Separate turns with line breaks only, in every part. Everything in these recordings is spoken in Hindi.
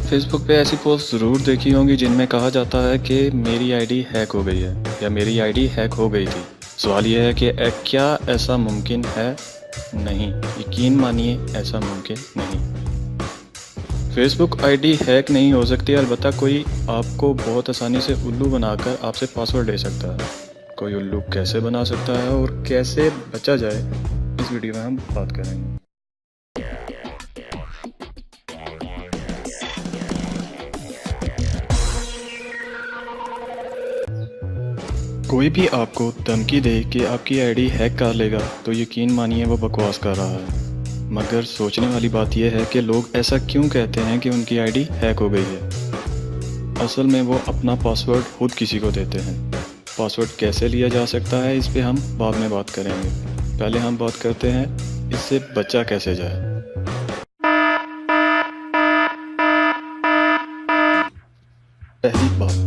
फेसबुक पे ऐसी पोस्ट ज़रूर देखी होंगी जिनमें कहा जाता है कि मेरी आईडी हैक हो गई है या मेरी आईडी हैक हो गई थी। सवाल यह है कि क्या ऐसा मुमकिन है? नहीं, यकीन मानिए ऐसा मुमकिन नहीं। फेसबुक आईडी हैक नहीं हो सकती, अलबत्ता कोई आपको बहुत आसानी से उल्लू बनाकर आपसे पासवर्ड ले सकता है। कोई उल्लू कैसे बना सकता है और कैसे बचा जाए, इस वीडियो में हम बात करेंगे। कोई भी आपको धमकी दे कि आपकी आईडी हैक कर लेगा तो यकीन मानिए वो बकवास कर रहा है। मगर सोचने वाली बात यह है कि लोग ऐसा क्यों कहते हैं कि उनकी आईडी हैक हो गई है। असल में वो अपना पासवर्ड खुद किसी को देते हैं। पासवर्ड कैसे लिया जा सकता है इस पे हम बाद में बात करेंगे। पहले हम बात करते हैं इससे बचा कैसे जाए। पहली बात,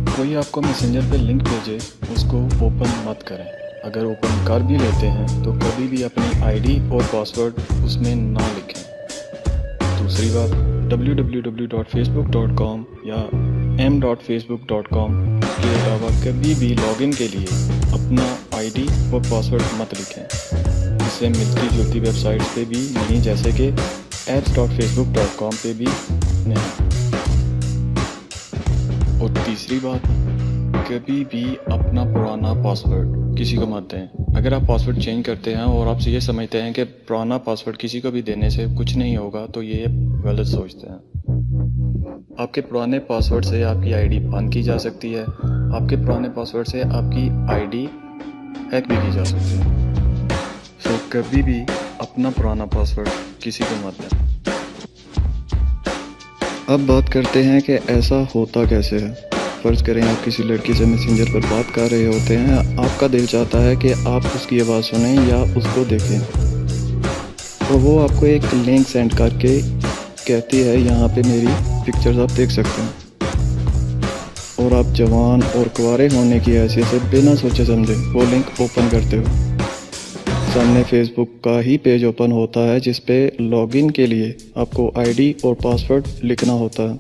कोई आपको मैसेंजर पे लिंक भेजे उसको ओपन मत करें। अगर ओपन कर भी लेते हैं तो कभी भी अपनी आईडी और पासवर्ड उसमें ना लिखें। दूसरी बात, www.facebook.com या m.facebook.com के अलावा कभी भी लॉगिन के लिए अपना आईडी और पासवर्ड मत लिखें। इससे मिलती जुलती वेबसाइट्स पे भी नहीं, जैसे कि apps.facebook.com पे भी नहीं। और तीसरी बात, कभी भी अपना पुराना पासवर्ड किसी को मत दें। अगर आप पासवर्ड चेंज करते हैं और आपसे ये समझते हैं कि पुराना पासवर्ड किसी को भी देने से कुछ नहीं होगा, तो ये गलत सोचते हैं। आपके पुराने पासवर्ड से आपकी आईडी बंद की जा सकती है। आपके पुराने पासवर्ड से आपकी आईडी हैक भी की जा सकती है। तो कभी भी अपना पुराना पासवर्ड किसी को मत दें। अब बात करते हैं कि ऐसा होता कैसे है। फ़र्ज़ करें आप किसी लड़की से मैसेंजर पर बात कर रहे होते हैं। आपका दिल चाहता है कि आप उसकी आवाज़ सुनें या उसको देखें, तो वो आपको एक लिंक सेंड करके कहती है यहाँ पे मेरी पिक्चर्स आप देख सकते हैं। और आप जवान और कुंवारे होने की हैसियत से बिना सोचे समझे वो लिंक ओपन करते हो। सामने फेसबुक का ही पेज ओपन होता है जिस पे लॉगिन के लिए आपको आईडी और पासवर्ड लिखना होता है।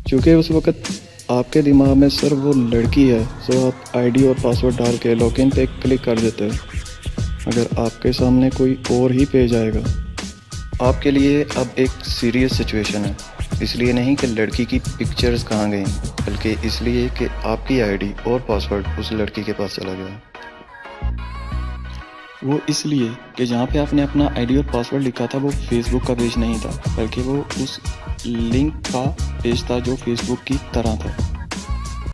क्योंकि उस वक़्त आपके दिमाग में सिर्फ वो लड़की है, तो आप आईडी और पासवर्ड डाल के लॉगिन पे क्लिक कर देते हैं। अगर आपके सामने कोई और ही पेज आएगा, आपके लिए अब एक सीरियस सिचुएशन है। इसलिए नहीं कि लड़की की पिक्चर्स कहाँ गई, बल्कि इसलिए कि आपकी आईडी और पासवर्ड उस लड़की के पास चला गया। वो इसलिए कि जहाँ पे आपने अपना आईडी और पासवर्ड लिखा था वो फेसबुक का पेज नहीं था, बल्कि वो उस लिंक का पेज था जो फेसबुक की तरह था।